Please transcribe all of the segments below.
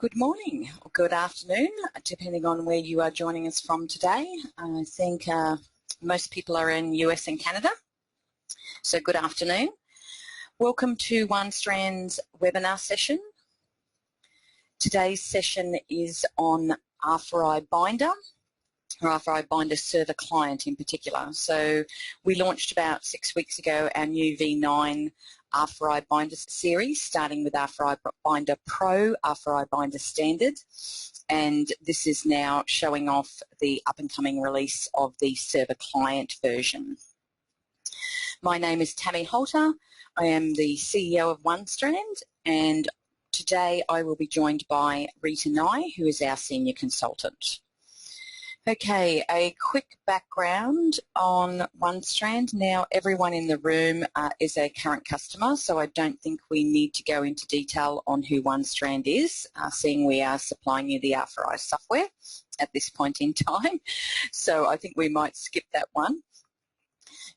Good morning or good afternoon, depending on where you are joining us from today. I think most people are in US and Canada, so good afternoon. Welcome to OneStrand's webinar session. Today's session is on R4i Binder, or R4i Binder server client in particular. So we launched about 6 weeks ago our new V9 R4i Binder series, starting with R4i Binder Pro, R4i Binder Standard, and this is now showing off the up-and-coming release of the server client version. My name is Tammy Holter. I am the CEO of OneStrand, and today I will be joined by Rita Nye, who is our Senior Consultant. Okay, a quick background on OneStrand. Now, everyone in the room is a current customer, so I don't think we need to go into detail on who OneStrand is, seeing we are supplying you the R4i software at this point in time. So I think we might skip that one.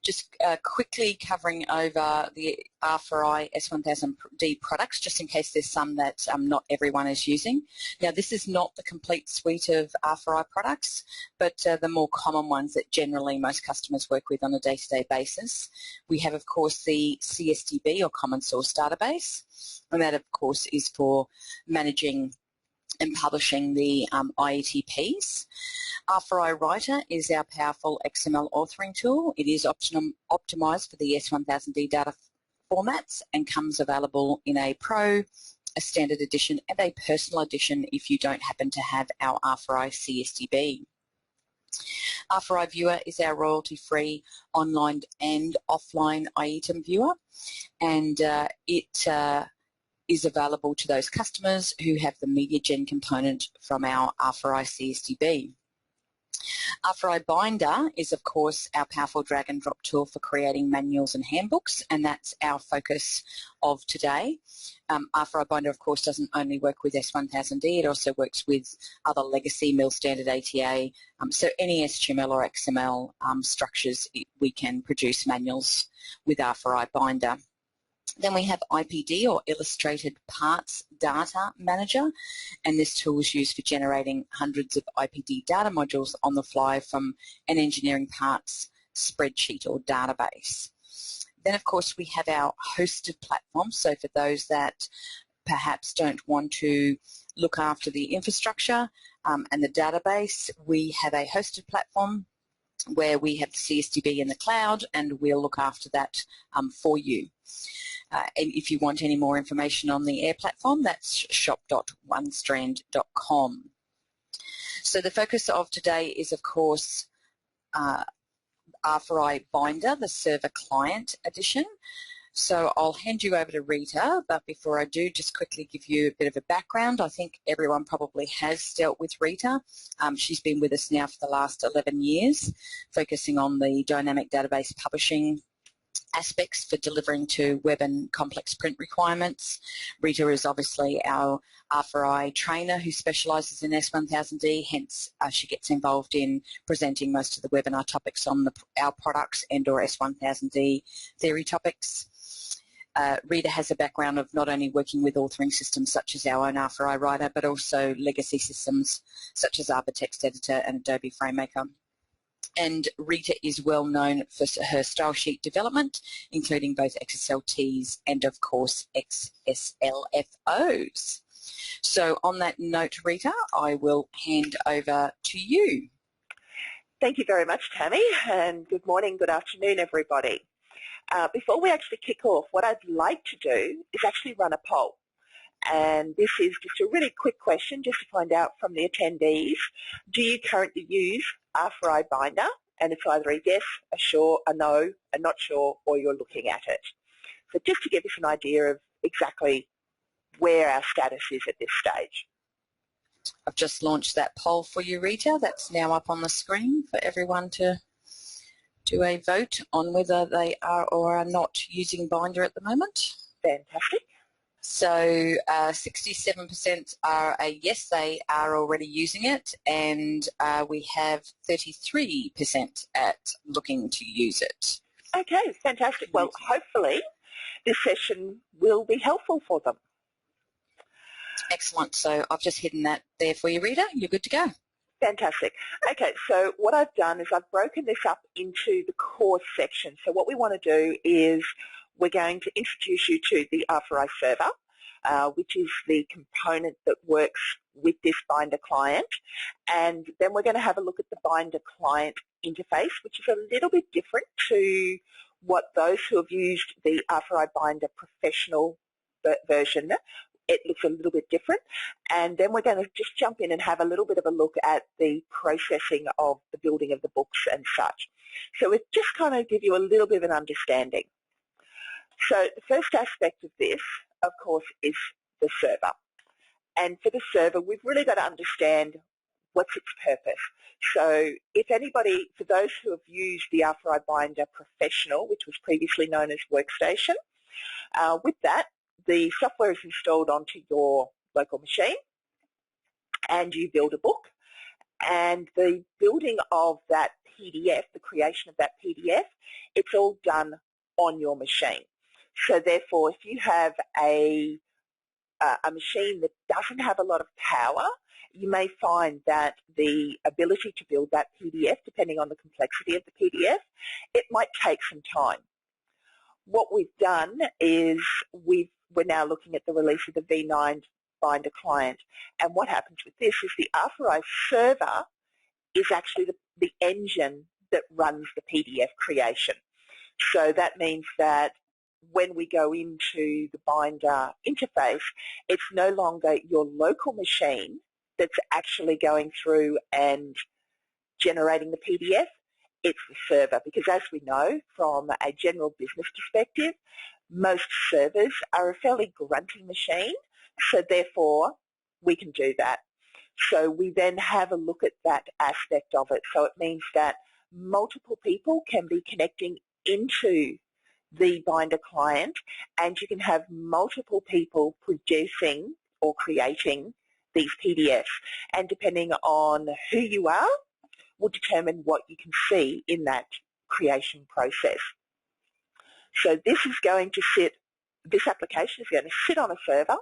Just quickly covering over the R4i S1000D products, just in case there's some that not everyone is using. Now, this is not the complete suite of R4i products, but the more common ones that generally most customers work with on a day-to-day basis. We have, of course, the CSDB, or Common Source Database, and that, of course, is for managing and publishing the IETPs. R4i Writer is our powerful XML authoring tool. It is optimized for the S1000D data formats and comes available in a Pro, a Standard Edition, and a Personal Edition if you don't happen to have our R4i CSDB. R4i Viewer is our royalty-free online and offline IETM viewer, and it is available to those customers who have the media gen component from our R4i CSDB. R4i Binder is, of course, our powerful drag and drop tool for creating manuals and handbooks, and that's our focus of today. R4i Binder, of course, doesn't only work with S1000D, it also works with other legacy mill standard ATA, so any HTML or XML structures, we can produce manuals with R4i Binder. Then we have IPD, or Illustrated Parts Data Manager, and this tool is used for generating hundreds of IPD data modules on the fly from an engineering parts spreadsheet or database. Then, of course, we have our hosted platform, so for those that perhaps don't want to look after the infrastructure and the database, we have a hosted platform where we have the CSDB in the cloud, and we'll look after that for you. And if you want any more information on the Air platform, that's shop.onestrand.com. So the focus of today is, of course, R4i Binder, the server client edition. So I'll hand you over to Rita, but before I do, just quickly give you a bit of a background. I think everyone probably has dealt with Rita. She's been with us now for the last 11 years, focusing on the dynamic database publishing aspects for delivering to web and complex print requirements. Rita is obviously our R4i trainer who specialises in S1000D, hence she gets involved in presenting most of the webinar topics on our products and or S1000D theory topics. Rita has a background of not only working with authoring systems such as our own R4i Writer, but also legacy systems such as Arbor Text Editor and Adobe FrameMaker. And Rita is well known for her style sheet development, including both XSLTs and, of course, XSLFOs. So on that note, Rita, I will hand over to you. Thank you very much, Tammy, and good morning, good afternoon, everybody. Before we actually kick off, what I'd like to do is actually run a poll. And this is just a really quick question just to find out from the attendees, do you currently use R4i Binder? And it's either a yes, a sure, a no, a not sure, or you're looking at it. So just to give us an idea of exactly where our status is at this stage. I've just launched that poll for you, Rita. That's now up on the screen for everyone to do a vote on whether they are or are not using Binder at the moment. Fantastic. So 67% are a yes, they are already using it, and we have 33% at looking to use it. Okay, fantastic. Well, hopefully this session will be helpful for them. Excellent. So I've just hidden that there for you, reader. You're good to go. Fantastic. Okay, so what I've done is I've broken this up into the core section. So what we want to do is we're going to introduce you to the R4i server, which is the component that works with this Binder client. And then we're going to have a look at the Binder client interface, which is a little bit different to what those who have used the R4i Binder professional version. It looks a little bit different. And then we're going to just jump in and have a little bit of a look at the processing of the building of the books and such. So it just kind of give you a little bit of an understanding. So the first aspect of this, of course, is the server. And for the server, we've really got to understand what's its purpose. So if anybody, for those who have used the R4i Binder Professional, which was previously known as Workstation, with that, the software is installed onto your local machine and you build a book. And the building of that PDF, the creation of that PDF, it's all done on your machine. So therefore, if you have a machine that doesn't have a lot of power, you may find that the ability to build that PDF, depending on the complexity of the PDF, it might take some time. What we've done is we're now looking at the release of the V9 Binder client. And what happens with this is the R4i server is actually the engine that runs the PDF creation. So that means that when we go into the Binder interface, it's no longer your local machine that's actually going through and generating the PDF. It's the server, because as we know from a general business perspective, most servers are a fairly grunty machine, so therefore we can do that. So we then have a look at that aspect of it. So it means that multiple people can be connecting into the Binder client, and you can have multiple people producing or creating these PDFs. And depending on who you are, will determine what you can see in that creation process. So this application is going to sit on a server,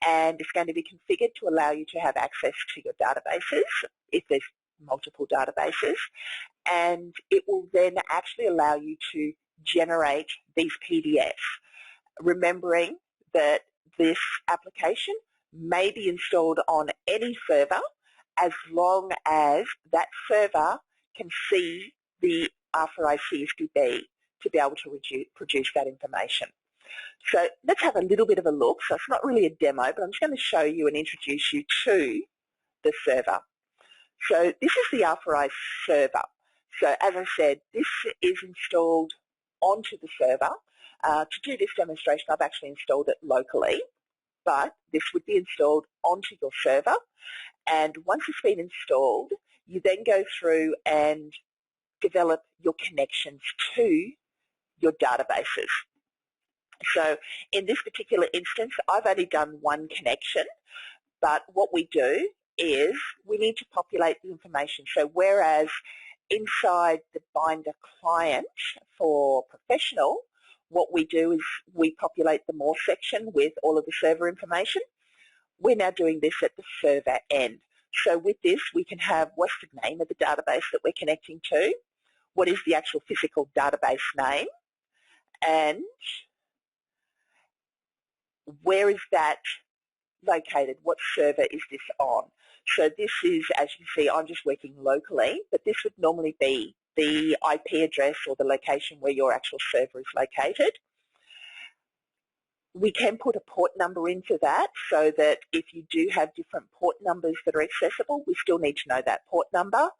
and it's going to be configured to allow you to have access to your databases if there's multiple databases, and it will then actually allow you to generate these PDFs, remembering that this application may be installed on any server as long as that server can see the R4i CSDB to be able to produce that information. So let's have a little bit of a look. So it's not really a demo, but I'm just going to show you and introduce you to the server. So this is the R4i server. So as I said, this is installed onto the server. To do this demonstration, I've actually installed it locally, but this would be installed onto your server. And once it's been installed, you then go through and develop your connections to your databases. So in this particular instance, I've only done one connection, but what we do is we need to populate the information. So whereas inside the Binder client for professional, what we do is we populate the more section with all of the server information. We're now doing this at the server end. So with this, we can have what's the name of the database that we're connecting to, what is the actual physical database name, and where is that located, what server is this on. So this is, as you can see, I'm just working locally, but this would normally be the IP address or the location where your actual server is located. We can put a port number into that so that if you do have different port numbers that are accessible, we still need to know that port number.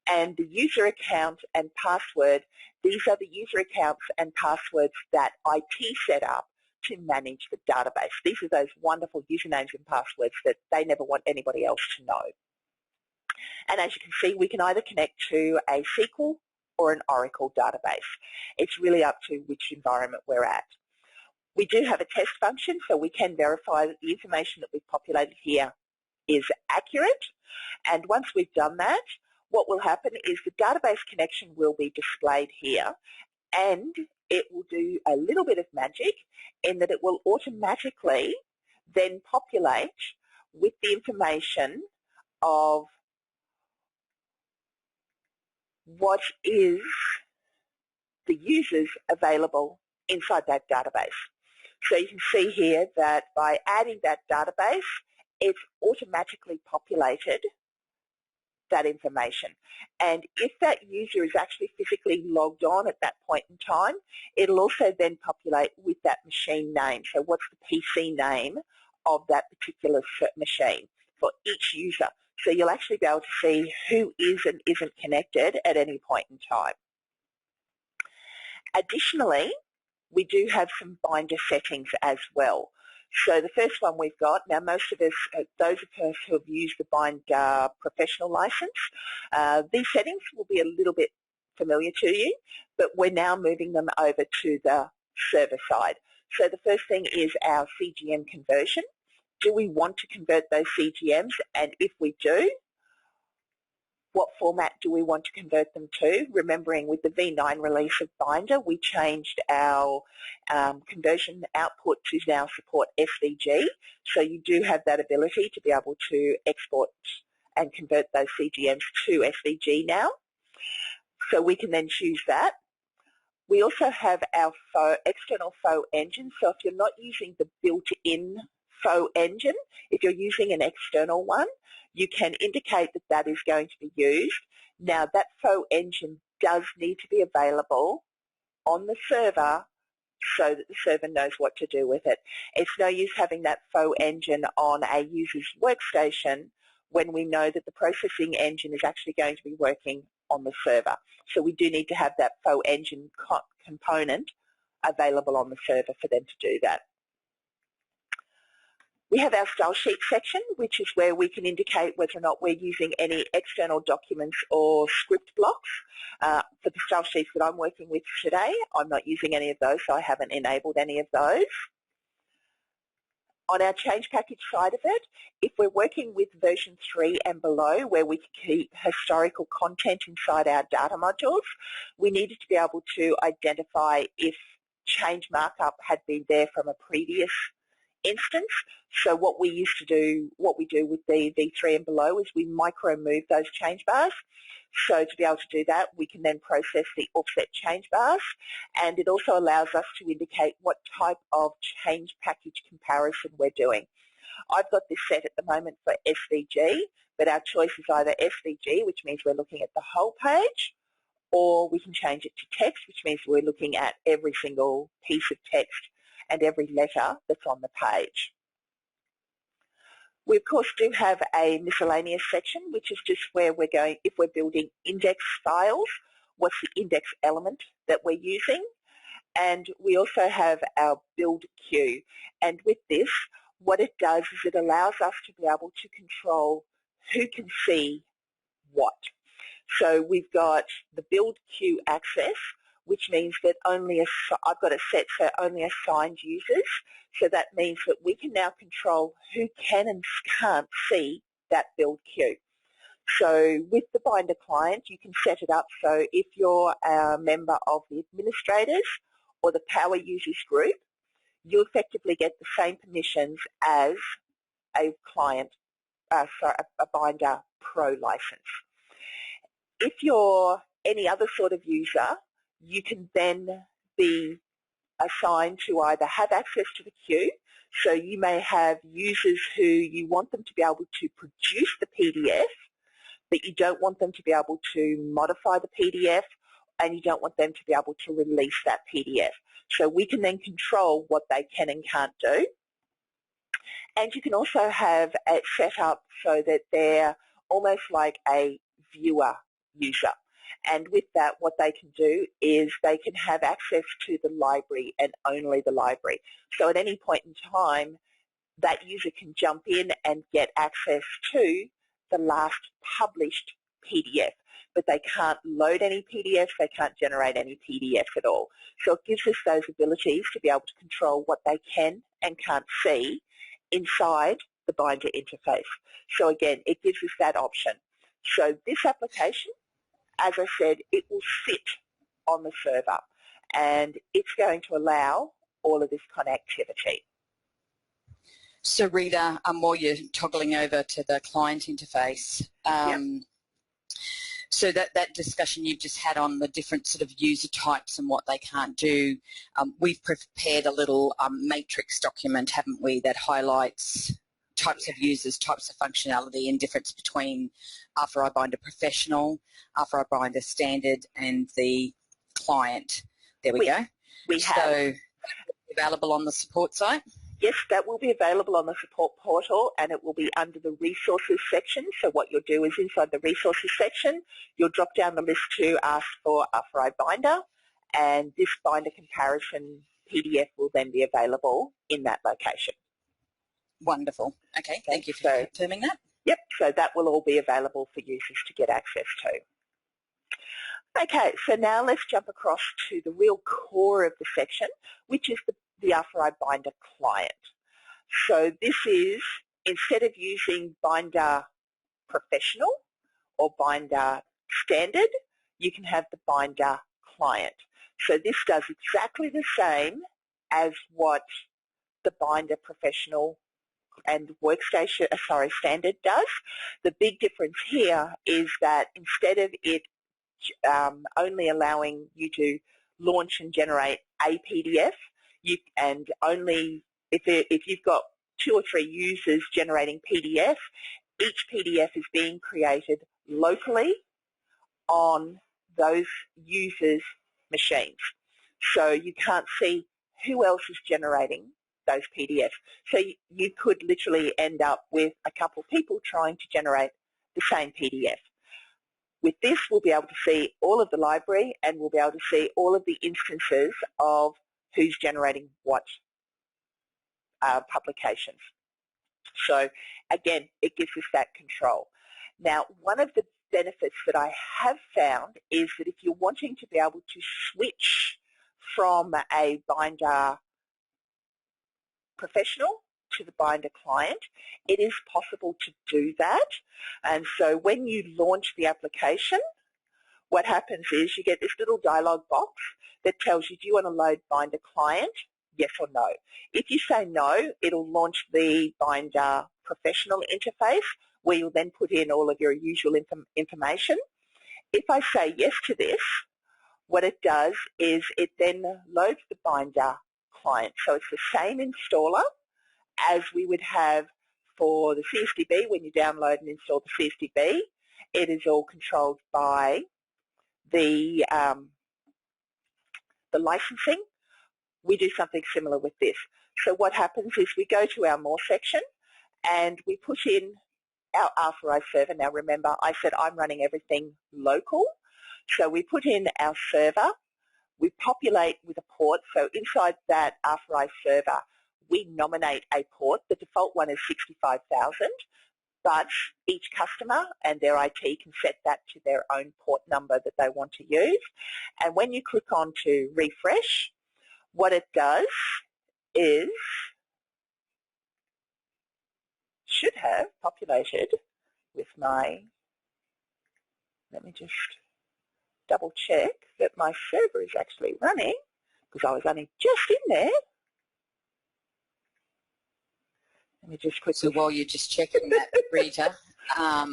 And the user account and password, these are the user accounts and passwords that IT set up to manage the database. These are those wonderful usernames and passwords that they never want anybody else to know. And as you can see, we can either connect to a SQL or an Oracle database. It's really up to which environment we're at. We do have a test function, so we can verify that the information that we've populated here is accurate. And once we've done that, what will happen is the database connection will be displayed here, and it will do a little bit of magic in that it will automatically then populate with the information of what is the users available inside that database. So you can see here that by adding that database, it's automatically populated that information. And if that user is actually physically logged on at that point in time, it'll also then populate with that machine name. So what's the PC name of that particular machine for each user? So you'll actually be able to see who is and isn't connected at any point in time. Additionally, we do have some binder settings as well. So the first one we've got, now most of us, those of us who have used the Binder professional license, these settings will be a little bit familiar to you, but we're now moving them over to the server side. So the first thing is our CGM conversion. Do we want to convert those CGMs? And if we do, what format do we want to convert them to? Remembering with the V9 release of Binder, we changed our conversion output to now support SVG. So you do have that ability to be able to export and convert those CGMs to SVG now. So we can then choose that. We also have our external faux engine. So if you're not using the built-in faux engine, if you're using an external one, you can indicate that that is going to be used. Now, that faux engine does need to be available on the server so that the server knows what to do with it. It's no use having that faux engine on a user's workstation when we know that the processing engine is actually going to be working on the server. So we do need to have that faux engine component available on the server for them to do that. We have our style sheet section, which is where we can indicate whether or not we're using any external documents or script blocks. For the style sheets that I'm working with today, I'm not using any of those, so I haven't enabled any of those. On our change package side of it, if we're working with version 3 and below, where we can keep historical content inside our data modules, we needed to be able to identify if change markup had been there from a previous instance. So what we used to do, what we do with the V3 and below is we micro move those change bars. So to be able to do that, we can then process the offset change bars, and it also allows us to indicate what type of change package comparison we're doing. I've got this set at the moment for SVG, but our choice is either SVG, which means we're looking at the whole page, or we can change it to text, which means we're looking at every single piece of text and every letter that's on the page. We, of course, do have a miscellaneous section, which is just where we're going, if we're building index styles, what's the index element that we're using. And we also have our build queue. And with this, what it does is it allows us to be able to control who can see what. So we've got the build queue access, which means that I've got it set for only assigned users. So that means that we can now control who can and can't see that build queue. So with the Binder client, you can set it up so if you're a member of the administrators or the power users group, you effectively get the same permissions as a client, a Binder Pro license. If you're any other sort of user, you can then be assigned to either have access to the queue, so you may have users who you want them to be able to produce the PDF, but you don't want them to be able to modify the PDF, and you don't want them to be able to release that PDF. So we can then control what they can and can't do. And you can also have it set up so that they're almost like a viewer user. And with that, what they can do is they can have access to the library and only the library. So at any point in time, that user can jump in and get access to the last published PDF. But they can't load any PDFs, they can't generate any PDFs at all. So it gives us those abilities to be able to control what they can and can't see inside the Binder interface. So again, it gives us that option. So this application, as I said, it will sit on the server, and it's going to allow all of this connectivity. So Rita, while you're toggling over to the client interface, so that discussion you've just had on the different sort of user types and what they can't do, we've prepared a little matrix document, haven't we, that highlights types of users, types of functionality, and difference between R4i Binder Professional, R4i Binder Standard, and the client. There we go. We have. So available on the support site? Yes, that will be available on the support portal, and it will be under the resources section. So what you'll do is inside the resources section, you'll drop down the list to ask for R4i Binder, and this binder comparison PDF will then be available in that location. Wonderful. Okay, thank you for confirming that. Yep, so that will all be available for users to get access to. Okay, so now let's jump across to the real core of the section, which is the R4i Binder client. So this is, instead of using Binder Professional or Binder Standard, you can have the Binder client. So this does exactly the same as what the Binder Professional and Workstation, Standard does. The big difference here is that instead of it only allowing you to launch and generate a PDF, and only if you've got 2 or 3 users generating PDF, each PDF is being created locally on those users' machines. So you can't see who else is generating those PDFs. So you could literally end up with a couple of people trying to generate the same PDF. With this, we'll be able to see all of the library, and we'll be able to see all of the instances of who's generating what publications. So again, it gives us that control. Now, one of the benefits that I have found is that if you're wanting to be able to switch from a Binder Professional to the Binder client, it is possible to do that. And so when you launch the application, what happens is you get this little dialog box that tells you, do you want to load Binder client, yes or no. If you say no, it'll launch the Binder Professional interface, where you'll then put in all of your usual information. If I say yes to this, what it does is it then loads the Binder client. So it's the same installer as we would have for the CSDB when you download and install the CSDB. It is all controlled by the licensing. We do something similar with this. So what happens is we go to our More section and we put in our R4i server. Now remember, I said I'm running everything local. So we put in our server. We populate with a port. So inside that R4i server, we nominate a port. The default one is 65,000, but each customer and their IT can set that to their own port number that they want to use. And when you click on to refresh, what it does is should have populated with my, let me just double check that my server is actually running, because I was only just in there. Let me just quickly. So while you're just checking that, Rita, I'll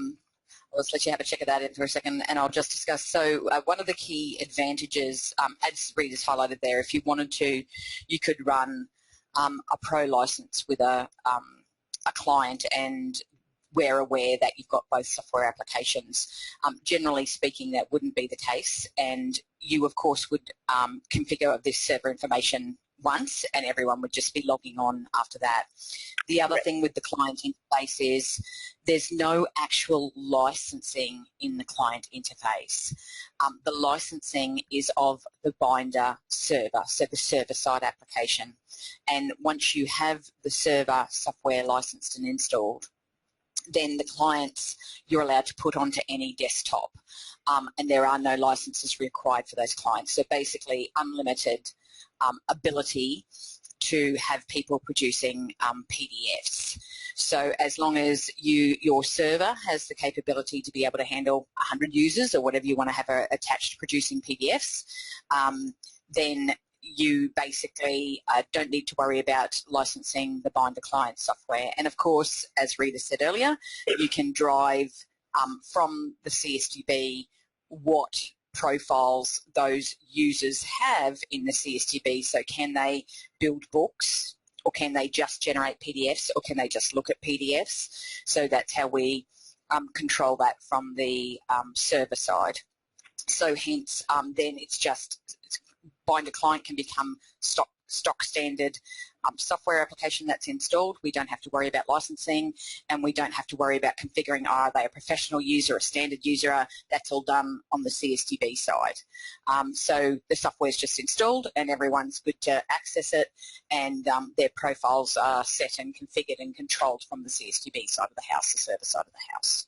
just let you have a check of that in for a second, and I'll just discuss. So one of the key advantages, as Rita's highlighted there, if you wanted to, you could run a pro license with a client, and we're aware that you've got both software applications. Generally speaking, that wouldn't be the case, and you, of course, would configure this server information once, and everyone would just be logging on after that. The other thing with the client interface is there's no actual licensing in the client interface. The licensing is of the Binder server, so the server-side application. And once you have the server software licensed and installed, then the clients you're allowed to put onto any desktop, and there are no licenses required for those clients. So basically unlimited ability to have people producing PDFs. So as long as your server has the capability to be able to handle 100 users or whatever you want to have attached to producing PDFs, then you basically don't need to worry about licensing the Binder client software. And of course, as Rita said earlier, you can drive from the CSDB what profiles those users have in the CSDB. So can they build books, or can they just generate PDFs, or can they just look at PDFs? So that's how we control that from the server side. So hence, then it's just Binder client can become stock standard software application that's installed. We don't have to worry about licensing, and we don't have to worry about configuring, are they a professional user, a standard user? That's all done on the CSDB side. So the software is just installed and everyone's good to access it, and their profiles are set and configured and controlled from the CSDB side of the house, the server side of the house.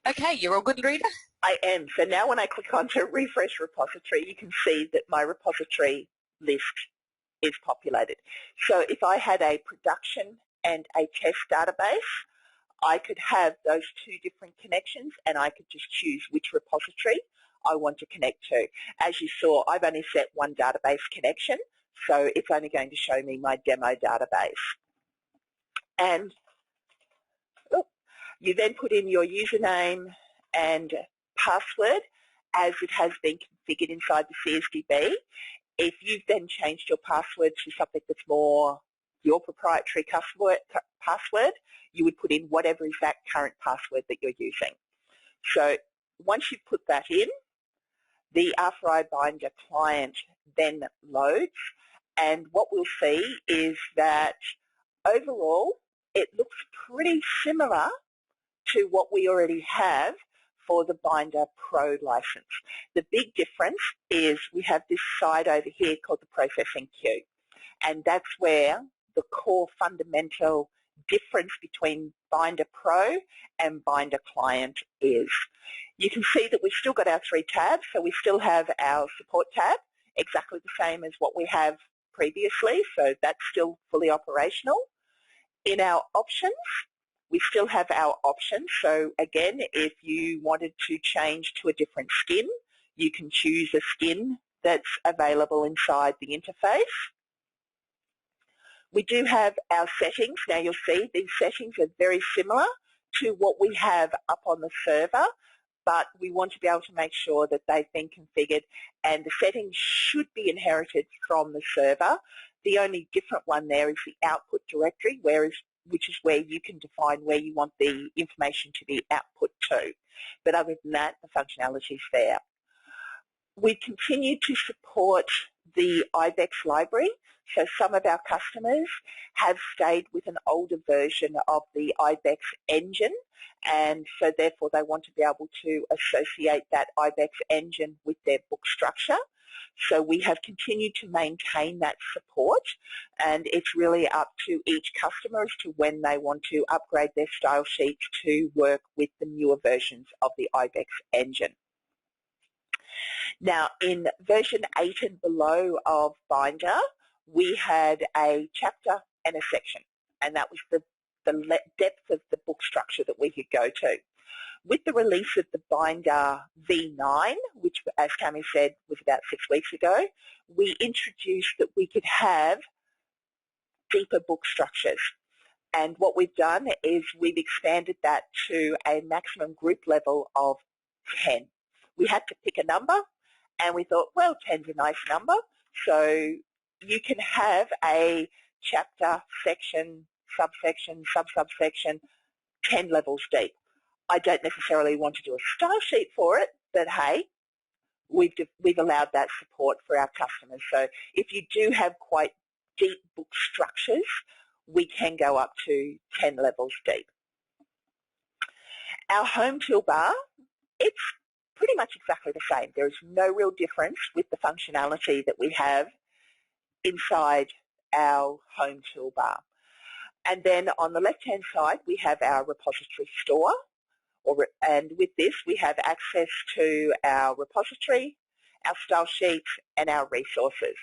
Okay, you're all good, Rita? I am. So now when I click on to refresh repository, you can see that my repository list is populated. So if I had a production and a test database, I could have those two different connections, and I could just choose which repository I want to connect to. As you saw, I've only set one database connection, so it's only going to show me my demo database. And you then put in your username and password as it has been configured inside the CSDB. If you've then changed your password to something that's more your proprietary password, you would put in whatever is that current password that you're using. So once you've put that in, the R4i Binder client then loads, and what we'll see is that overall it looks pretty similar to what we already have for the Binder Pro license. The big difference is we have this side over here called the processing queue, and that's where the core fundamental difference between Binder Pro and Binder Client is. You can see that we've still got our three tabs, so we still have our support tab, exactly the same as what we have previously, so that's still fully operational. In our options, we still have our options, so again, if you wanted to change to a different skin, you can choose a skin that's available inside the interface. We do have our settings. Now you'll see these settings are very similar to what we have up on the server, but we want to be able to make sure that they've been configured, and the settings should be inherited from the server. The only different one there is the output directory, which is where you can define where you want the information to be output to. But other than that, the functionality is there. We continue to support the IBEX library. So some of our customers have stayed with an older version of the IBEX engine, and so therefore they want to be able to associate that IBEX engine with their book structure. So we have continued to maintain that support, and it's really up to each customer as to when they want to upgrade their style sheets to work with the newer versions of the IBEX engine. Now, in version 8 and below of Binder, we had a chapter and a section, and that was the depth of the book structure that we could go to. With the release of the Binder V9, which, as Tammy said, was about 6 weeks ago, we introduced that we could have deeper book structures. And what we've done is we've expanded that to a maximum group level of 10. We had to pick a number, and we thought, well, 10's a nice number, so you can have a chapter, section, subsection, sub-subsection, 10 levels deep. I don't necessarily want to do a style sheet for it, but hey, we've allowed that support for our customers. So if you do have quite deep book structures, we can go up to 10 levels deep. Our home toolbar, it's pretty much exactly the same. There is no real difference with the functionality that we have inside our home toolbar. And then on the left-hand side, we have our repository store. And with this, we have access to our repository, our style sheets, and our resources.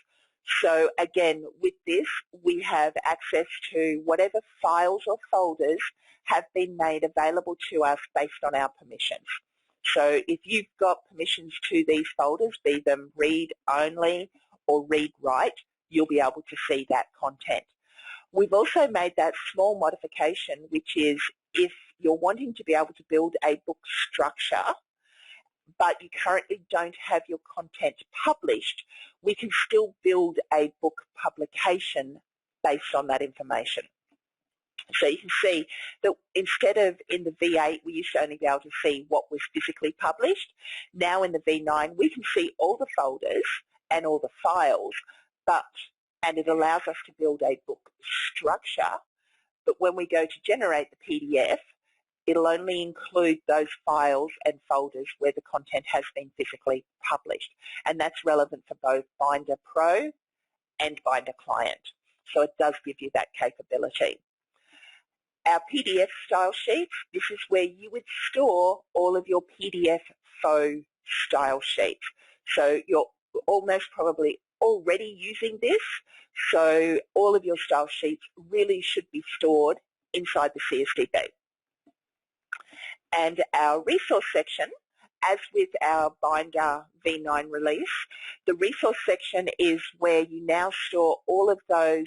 So again, with this, we have access to whatever files or folders have been made available to us based on our permissions. So if you've got permissions to these folders, be them read-only or read-write, you'll be able to see that content. We've also made that small modification, which is if you're wanting to be able to build a book structure, but you currently don't have your content published, we can still build a book publication based on that information. So you can see that instead of in the V8 we used to only be able to see what was physically published, now in the V9 we can see all the folders and all the files, and it allows us to build a book structure, but when we go to generate the PDF, it'll only include those files and folders where the content has been physically published, and that's relevant for both Binder Pro and Binder Client. So it does give you that capability. Our PDF style sheets, this is where you would store all of your PDF faux style sheets. So you're almost probably already using this, so all of your style sheets really should be stored inside the CSDB. And our resource section, as with our Binder V9 release, the resource section is where you now store all of those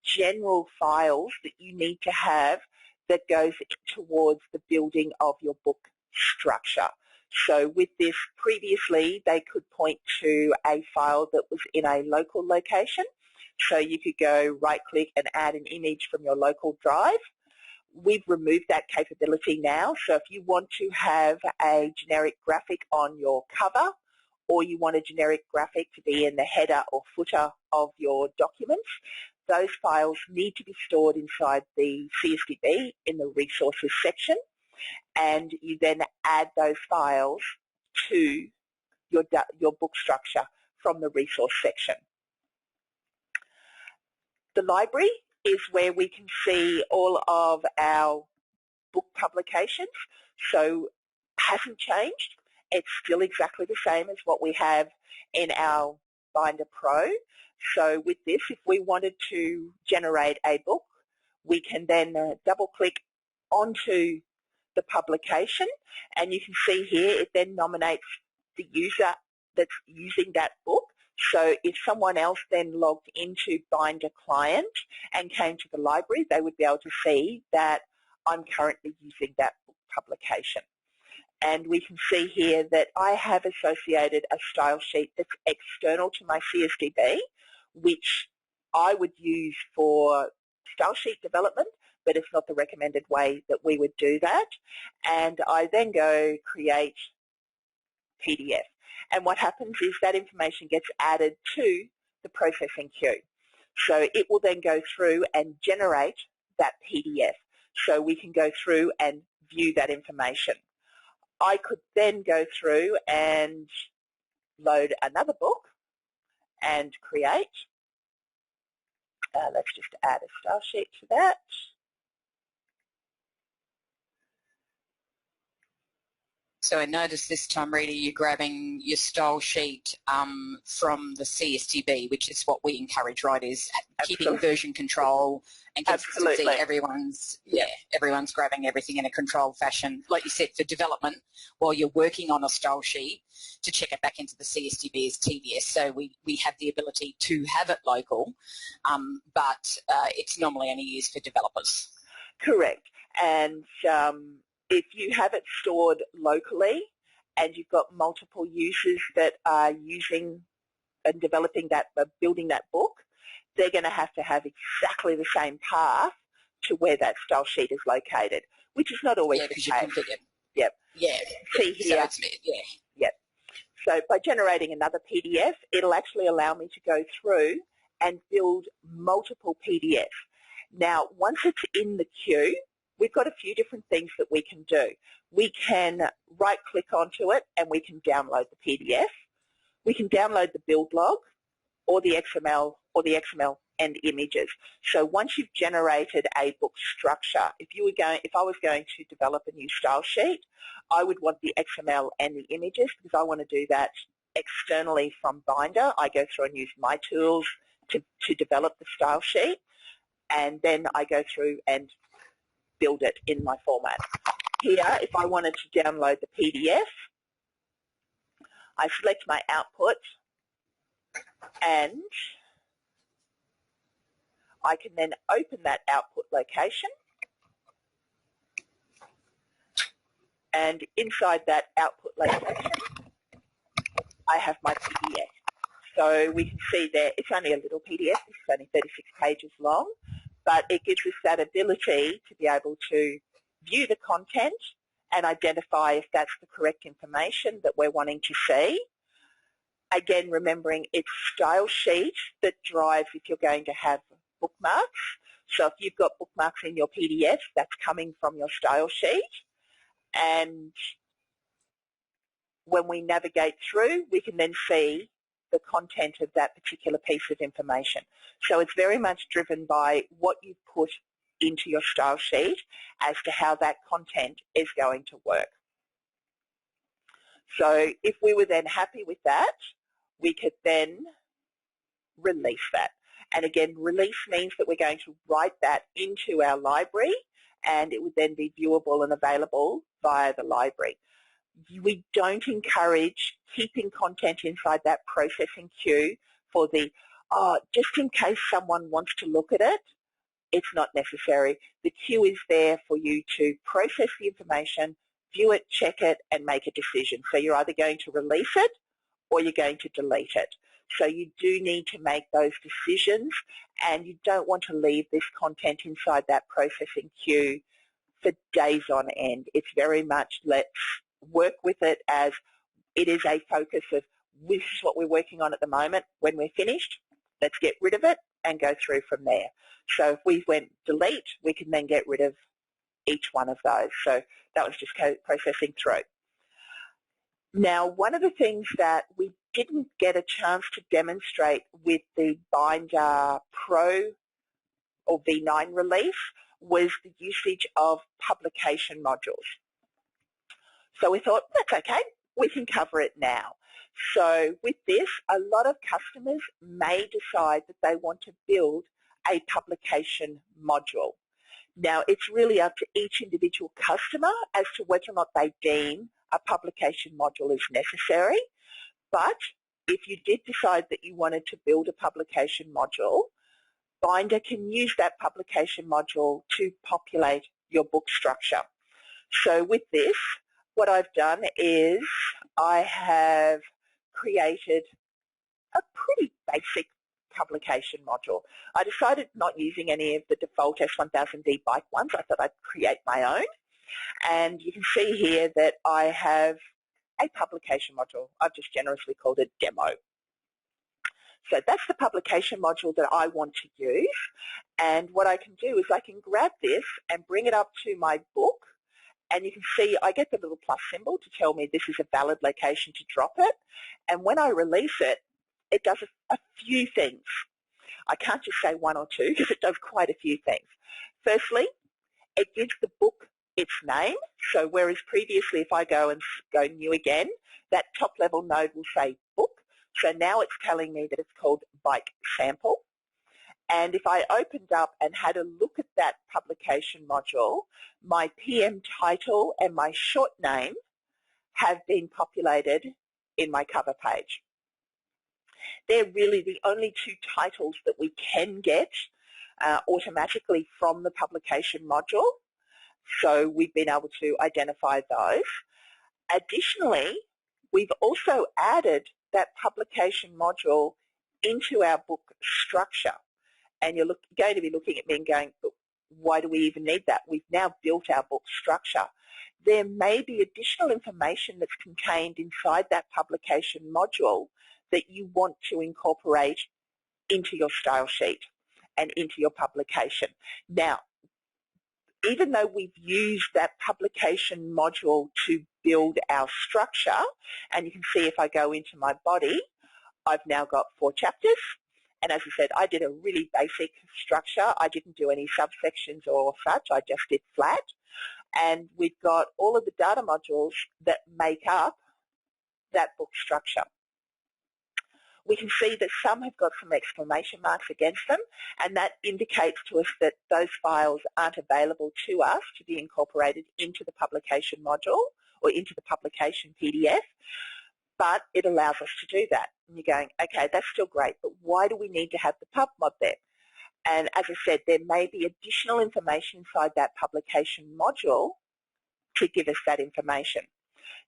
general files that you need to have that goes towards the building of your book structure. So with this, previously they could point to a file that was in a local location. So you could go right-click and add an image from your local drive. We've removed that capability now. So if you want to have a generic graphic on your cover, or you want a generic graphic to be in the header or footer of your documents, those files need to be stored inside the CSDB in the resources section, and you then add those files to your book structure from the resource section. The library is where we can see all of our book publications, so hasn't changed. It's still exactly the same as what we have in our Binder Pro. So with this, if we wanted to generate a book, we can then double-click onto the publication, and you can see here it then nominates the user that's using that book. So if someone else then logged into Binder Client and came to the library, they would be able to see that I'm currently using that book publication. And we can see here that I have associated a style sheet that's external to my CSDB, which I would use for style sheet development, but it's not the recommended way that we would do that. And I then go create PDF. And what happens is that information gets added to the processing queue. So it will then go through and generate that PDF. So we can go through and view that information. I could then go through and load another book and create. Let's just add a style sheet to that. So I noticed this time, Rita, you're grabbing your style sheet from the CSDB, which is what we encourage, right, is keeping version control and consistency. Everyone's grabbing everything in a controlled fashion. Like you said, for development, while you're working on a style sheet, to check it back into the CSDB as TDS. So we have the ability to have it local, but it's normally only used for developers. Correct. And if you have it stored locally and you've got multiple users that are using and developing that, building that book, they're going to have exactly the same path to where that style sheet is located, which is not always the case. Yep. Yeah. See here. So Yep. So by generating another PDF, it'll actually allow me to go through and build multiple PDFs. Now, once it's in the queue, we've got a few different things that we can do. We can right-click onto it and we can download the PDF. We can download the build log or the XML and images. So once you've generated a book structure, if I was going to develop a new style sheet, I would want the XML and the images because I want to do that externally from Binder. I go through and use my tools to develop the style sheet, and then I go through and build it in my format. Here, if I wanted to download the PDF, I select my output, and I can then open that output location, and inside that output location I have my PDF. So we can see there it's only a little PDF, it's only 36 pages long, but it gives us that ability to be able to view the content and identify if that's the correct information that we're wanting to see. Again, remembering it's style sheet that drives if you're going to have bookmarks. So if you've got bookmarks in your PDF, that's coming from your style sheet. And when we navigate through, we can then see the content of that particular piece of information. So it's very much driven by what you put into your style sheet as to how that content is going to work. So if we were then happy with that, we could then release that. And again, release means that we're going to write that into our library, and it would then be viewable and available via the library. We don't encourage keeping content inside that processing queue for the, just in case someone wants to look at it. It's not necessary. The queue is there for you to process the information, view it, check it, and make a decision. So you're either going to release it or you're going to delete it. So you do need to make those decisions, and you don't want to leave this content inside that processing queue for days on end. It's very much let's work with it as it is a focus of this is what we're working on at the moment. When we're finished, let's get rid of it and go through from there. So if we went delete, we can then get rid of each one of those. So that was just processing through. Now, one of the things that we didn't get a chance to demonstrate with the Binder Pro or V9 release was the usage of publication modules. So we thought, that's okay, we can cover it now. So with this, a lot of customers may decide that they want to build a publication module. Now, it's really up to each individual customer as to whether or not they deem a publication module is necessary. But if you did decide that you wanted to build a publication module, Binder can use that publication module to populate your book structure. So with this, what I've done is I have created a pretty basic publication module. I decided not using any of the default S1000D bike ones. I thought I'd create my own. And you can see here that I have a publication module. I've just generously called it Demo. So that's the publication module that I want to use. And what I can do is I can grab this and bring it up to my book. And you can see I get the little plus symbol to tell me this is a valid location to drop it. And when I release it, it does a few things. I can't just say one or two because it does quite a few things. Firstly, it gives the book its name. So whereas previously if I go new again, that top level node will say book. So now it's telling me that it's called Bike Sample. And if I opened up and had a look at that publication module, my PM title and my short name have been populated in my cover page. They're really the only two titles that we can get automatically from the publication module. So we've been able to identify those. Additionally, we've also added that publication module into our book structure. And you're going to be looking at me and going, but why do we even need that? We've now built our book structure. There may be additional information that's contained inside that publication module that you want to incorporate into your style sheet and into your publication. Now, even though we've used that publication module to build our structure, and you can see if I go into my body, I've now got 4 chapters. And as I said, I did a really basic structure. I didn't do any subsections or such. I just did flat. And we've got all of the data modules that make up that book structure. We can see that some have got some exclamation marks against them, and that indicates to us that those files aren't available to us to be incorporated into the publication module or into the publication PDF. but it allows us to do that. And you're going, okay, that's still great, but why do we need to have the pub mod there? And as I said, there may be additional information inside that publication module to give us that information.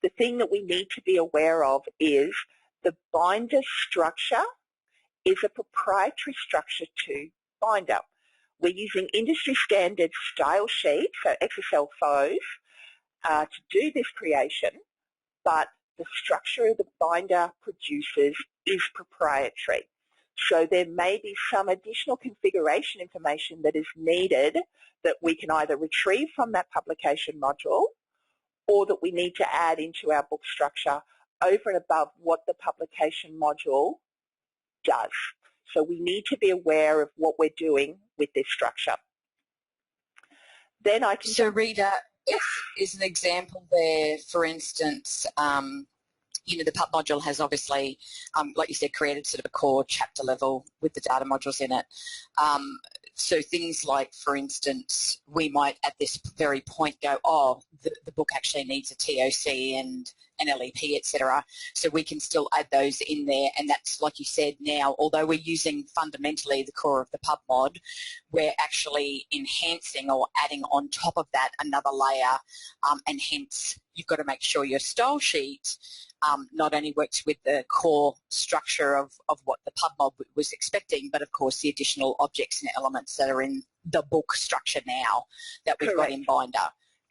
The thing that we need to be aware of is the binder structure is a proprietary structure to Binder. We're using industry standard style sheets, so XSL FOs, to do this creation, but the structure of the binder producers is proprietary. So there may be some additional configuration information that is needed that we can either retrieve from that publication module or that we need to add into our book structure over and above what the publication module does. So we need to be aware of what we're doing with this structure. Then I can... So Rita, is an example there, for instance, you know, the pub module has obviously, like you said, created sort of a core chapter level with the data modules in it. So things like, for instance, we might at this very point go, oh, the book actually needs a TOC and an LEP, etc. So we can still add those in there, and that's, like you said, now, although we're using fundamentally the core of the pub mod, we're actually enhancing or adding on top of that another layer, and hence you've got to make sure your style sheet not only works with the core structure of what the pub mod was expecting, but of course the additional objects and elements that are in the book structure now that we've got in Binder.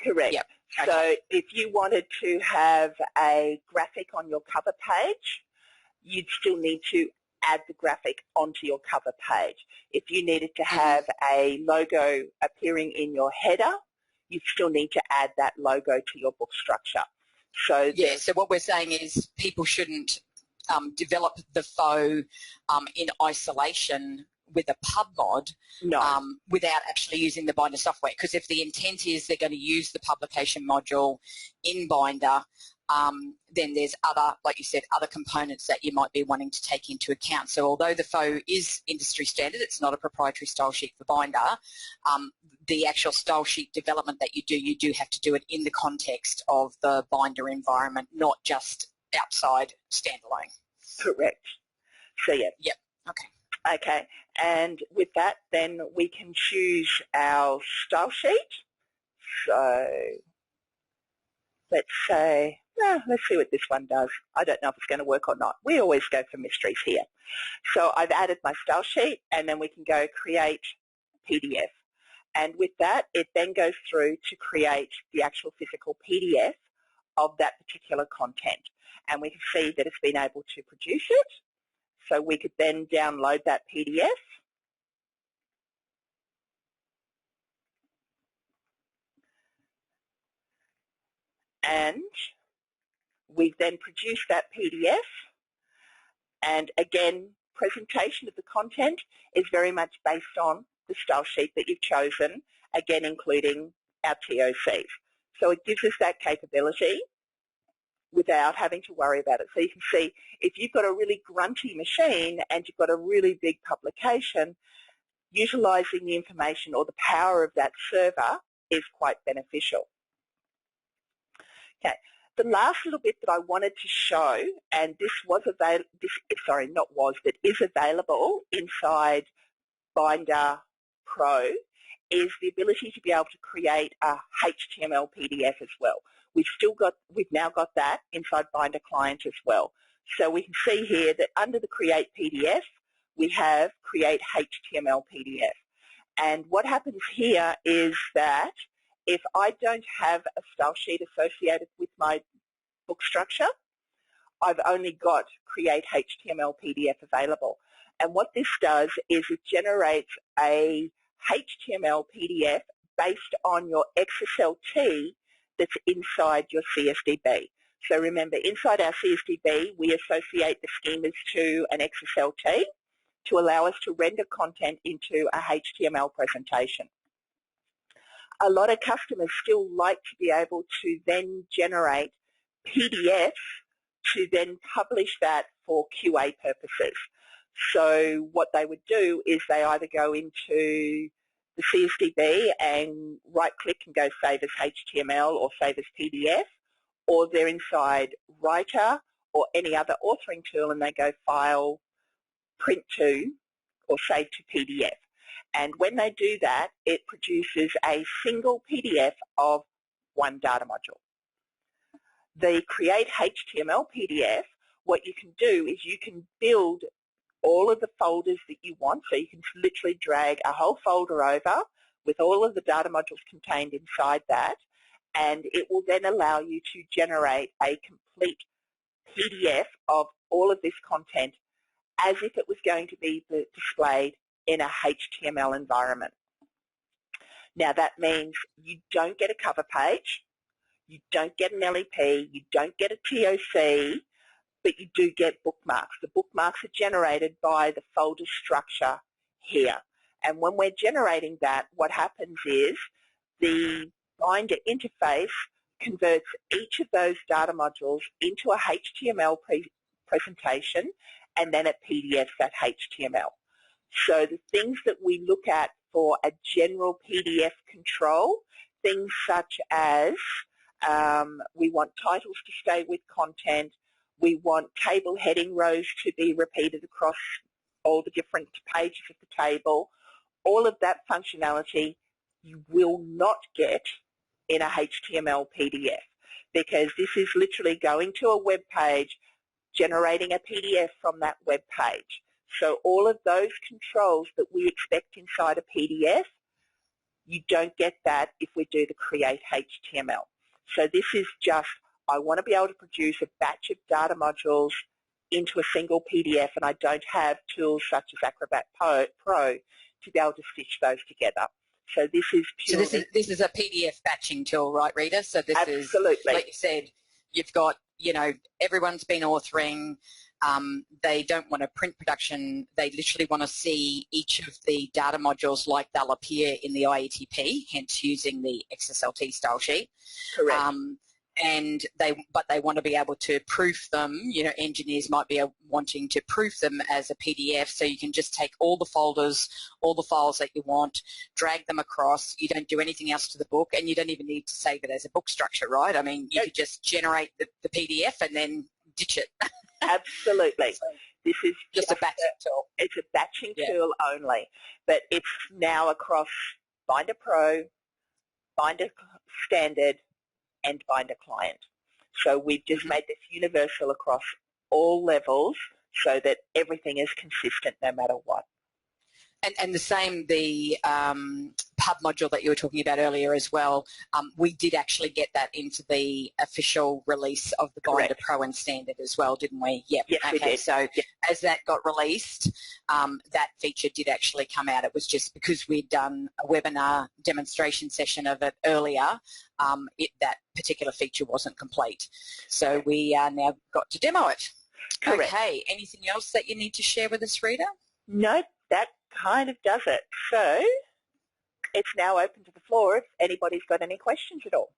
Correct. Yep. Okay. So if you wanted to have a graphic on your cover page, you'd still need to add the graphic onto your cover page. If you needed to have a logo appearing in your header, you still need to add that logo to your book structure. So yeah, so what we're saying is people shouldn't develop the faux in isolation with a pub mod without actually using the Binder software, because if the intent is they're going to use the publication module in Binder, then there's other, like you said, other components that you might be wanting to take into account. So although the faux is industry standard, it's not a proprietary style sheet for Binder, the actual style sheet development that you do have to do it in the context of the Binder environment, not just outside standalone. Correct. So yeah. Yep. Okay. Okay, and with that then we can choose our style sheet. So let's say, let's see what this one does. I don't know if it's going to work or not. We always go for mysteries here. So I've added my style sheet, and then we can go create PDF. And with that, it then goes through to create the actual physical PDF of that particular content. And we can see that it's been able to produce it. So we could then download that PDF. And we then produce that PDF. And again, presentation of the content is very much based on the style sheet that you've chosen, again including our TOCs. So it gives us that capability without having to worry about it. So you can see if you've got a really grunty machine and you've got a really big publication, utilising the information or the power of that server is quite beneficial. Okay, the last little bit that I wanted to show, and this was available, that is available inside Binder Pro, is the ability to be able to create a HTML PDF as well. We've now got that inside Binder Client as well. So we can see here that under the Create PDF, we have Create HTML PDF. And what happens here is that if I don't have a style sheet associated with my book structure, I've only got Create HTML PDF available. And what this does is it generates a HTML PDF based on your XSLT that's inside your CSDB. So remember, inside our CSDB, we associate the schemas to an XSLT to allow us to render content into a HTML presentation. A lot of customers still like to be able to then generate PDFs to then publish that for QA purposes. So what they would do is they either go into the CSDB and right-click and go Save as HTML or Save as PDF, or they're inside Writer or any other authoring tool and they go File, Print to, or Save to PDF. And when they do that, it produces a single PDF of one data module. The Create HTML PDF, what you can do is you can build all of the folders that you want. So you can literally drag a whole folder over with all of the data modules contained inside that, and it will then allow you to generate a complete PDF of all of this content as if it was going to be displayed in a HTML environment. Now that means you don't get a cover page, you don't get an LEP, you don't get a TOC, but you do get bookmarks. The bookmarks are generated by the folder structure here. And when we're generating that, what happens is the Binder interface converts each of those data modules into a HTML presentation, and then it PDFs that HTML. So the things that we look at for a general PDF control, things such as we want titles to stay with content, we want table heading rows to be repeated across all the different pages of the table, all of that functionality you will not get in a HTML PDF, because this is literally going to a web page, generating a PDF from that web page. So all of those controls that we expect inside a PDF, you don't get that if we do the Create HTML. So this is just, I want to be able to produce a batch of data modules into a single PDF, and I don't have tools such as Acrobat Pro to be able to stitch those together. So this is purely... So this is a PDF batching tool, right, Rita? So this Absolutely. is, like you said, you've got, everyone's been authoring. They don't want a print production. They literally want to see each of the data modules like they'll appear in the IETP, hence using the XSLT style sheet. Correct. But they want to be able to proof them. Engineers might be wanting to proof them as a PDF, so you can just take all the folders, all the files that you want, drag them across. You don't do anything else to the book, and you don't even need to save it as a book structure, right? I mean, you could just generate the PDF and then ditch it. Absolutely. This is just a batching tool. It's a batching tool only, but it's now across Binder Pro, Binder Standard, and Binder Client. So we've just made this universal across all levels so that everything is consistent no matter what. And the same, the pub module that you were talking about earlier as well, we did actually get that into the official release of the Binder Pro and Standard as well, didn't we? Yep. Yes, we did. So as that got released, that feature did actually come out. It was just because we'd done a webinar demonstration session of it earlier, that particular feature wasn't complete. So we now got to demo it. Correct. Okay. Anything else that you need to share with us, Rita? No, that kind of does it. So it's now open to the floor if anybody's got any questions at all.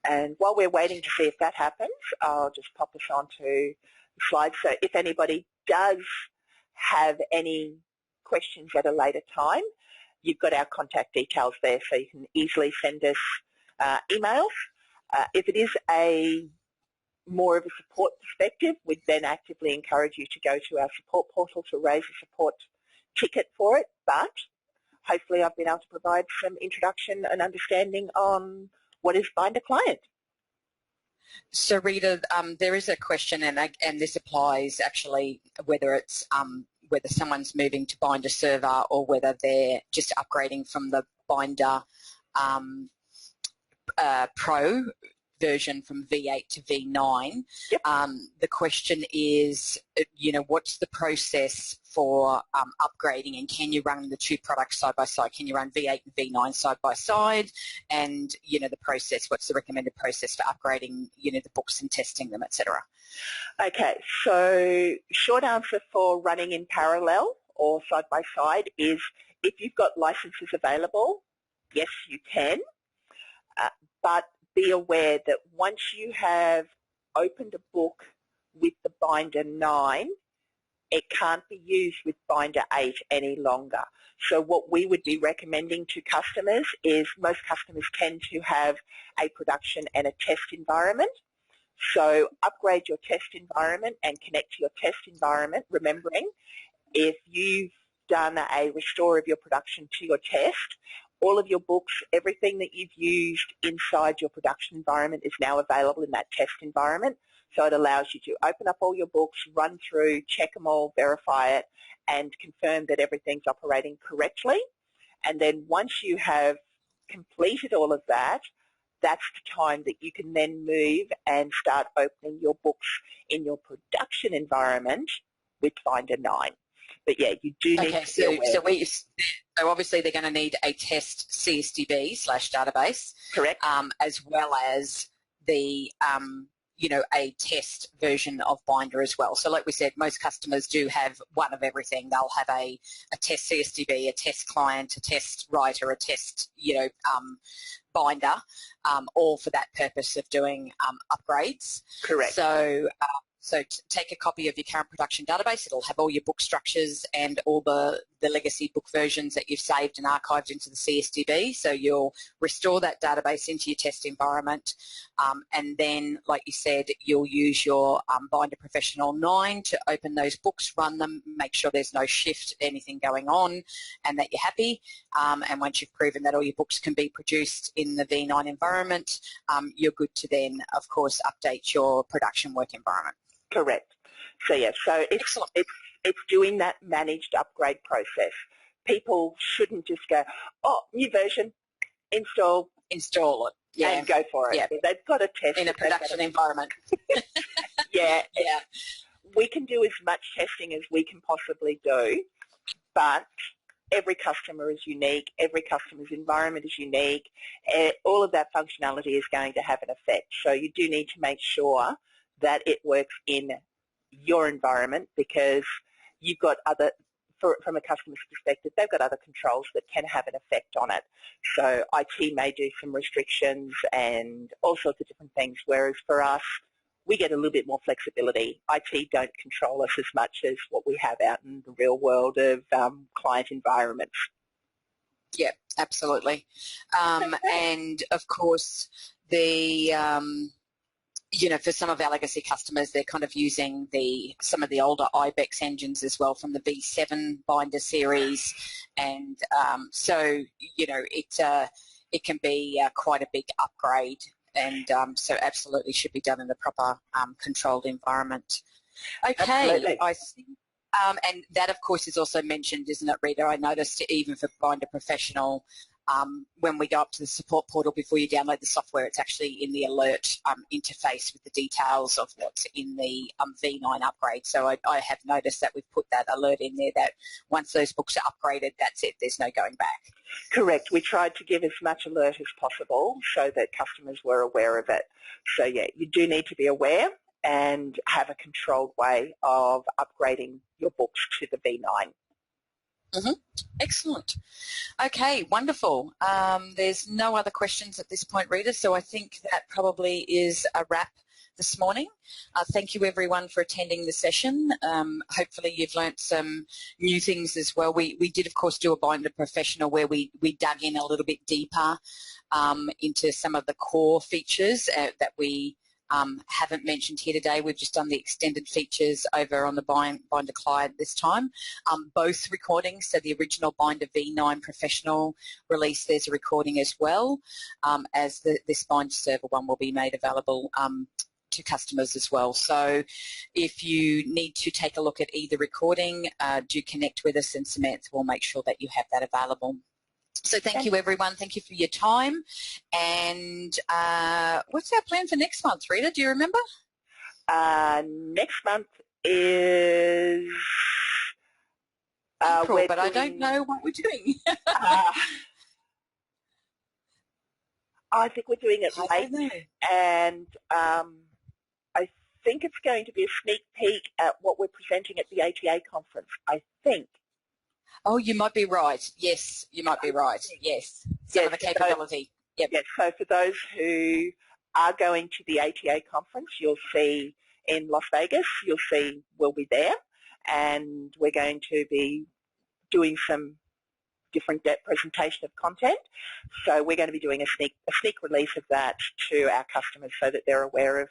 And while we're waiting to see if that happens, I'll just pop us onto the slide. So if anybody does have any questions at a later time, you've got our contact details there, so you can easily send us emails. If it is more of a support perspective, we'd then actively encourage you to go to our support portal to raise a support ticket for it, but hopefully I've been able to provide some introduction and understanding on what is Binder Client. So Rita, there is a question, and this applies actually whether it's whether someone's moving to Binder Server or whether they're just upgrading from the Binder Pro version from V8 to V9. Yep. The question is, what's the process for upgrading, and can you run the two products side by side? Can you run V8 and V9 side by side? And, the process, what's the recommended process for upgrading, the books and testing them, etc.? Okay, so short answer for running in parallel or side by side is if you've got licenses available, yes, you can, but be aware that once you have opened a book with the Binder 9, it can't be used with Binder 8 any longer. So what we would be recommending to customers is most customers tend to have a production and a test environment. So upgrade your test environment and connect to your test environment, remembering if you've done a restore of your production to your test, all of your books, everything that you've used inside your production environment is now available in that test environment. So it allows you to open up all your books, run through, check them all, verify it, and confirm that everything's operating correctly. And then once you have completed all of that, that's the time that you can then move and start opening your books in your production environment with Binder 9. But yeah, you do need to be aware. So obviously they're going to need a test CSDB/database, correct, as well as the a test version of Binder as well. So like we said, most customers do have one of everything. They'll have a test CSDB, a test client, a test writer, a test Binder, all for that purpose of doing upgrades. Correct. So take a copy of your current production database. It'll have all your book structures and all the legacy book versions that you've saved and archived into the CSDB. So you'll restore that database into your test environment. And then, like you said, you'll use your Binder Professional 9 to open those books, run them, make sure there's no shift, anything going on, and that you're happy. And once you've proven that all your books can be produced in the V9 environment, you're good to then, of course, update your production work environment. Correct. So yeah, so it's doing that managed upgrade process. People shouldn't just go, oh, new version, install it, yeah, and go for it. Yeah. They've got to test in a production environment. Yeah. We can do as much testing as we can possibly do, but every customer is unique. Every customer's environment is unique. All of that functionality is going to have an effect. So you do need to make sure that it works in your environment, because you've got other, from a customer's perspective, they've got other controls that can have an effect on it. So IT may do some restrictions and all sorts of different things, whereas for us, we get a little bit more flexibility. IT don't control us as much as what we have out in the real world of client environments. Yeah, absolutely. And of course, for some of our legacy customers, they're kind of using some of the older IBEX engines as well from the V7 Binder series, and so it can be quite a big upgrade, and so absolutely should be done in the proper controlled environment. Okay, absolutely. I think. And that, of course, is also mentioned, isn't it, Rita? I noticed even for Binder Professional, when we go up to the support portal before you download the software, it's actually in the alert interface with the details of what's in the V9 upgrade. So I have noticed that we've put that alert in there that once those books are upgraded, that's it. There's no going back. Correct. We tried to give as much alert as possible so that customers were aware of it. So, yeah, you do need to be aware and have a controlled way of upgrading your books to the V9. Mm-hmm. Excellent. Okay, wonderful. There's no other questions at this point, Rita, so I think that probably is a wrap this morning. Thank you, everyone, for attending the session. Hopefully you've learnt some new things as well. We did, of course, do a Binder Professional where we dug in a little bit deeper into some of the core features that we haven't mentioned here today. We've just done the extended features over on the Binder client this time. Both recordings, so the original Binder V9 Professional release, there's a recording as well, as this Binder Server one will be made available to customers as well. So if you need to take a look at either recording, do connect with us, and Samantha will make sure that you have that available. So thank you, everyone. Thank you for your time. And what's our plan for next month, Rita? Do you remember? Next month is... April, but I don't know what we're doing. I think we're doing it late. And I think it's going to be a sneak peek at what we're presenting at the ATA conference, I think. Oh, you might be right. Yes, you might be right. Yes, some of the capability. Yep. Yes, so for those who are going to the ATA conference, you'll see in Las Vegas, you'll see we'll be there. and we're going to be doing some different presentation of content. So we're going to be doing a sneak release of that to our customers so that they're aware of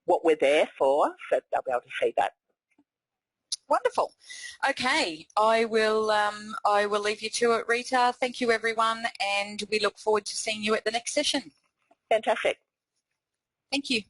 what we're there for, so they'll be able to see that. Wonderful. Okay, I will leave you to it, Rita. Thank you, everyone, and we look forward to seeing you at the next session. Fantastic. Thank you.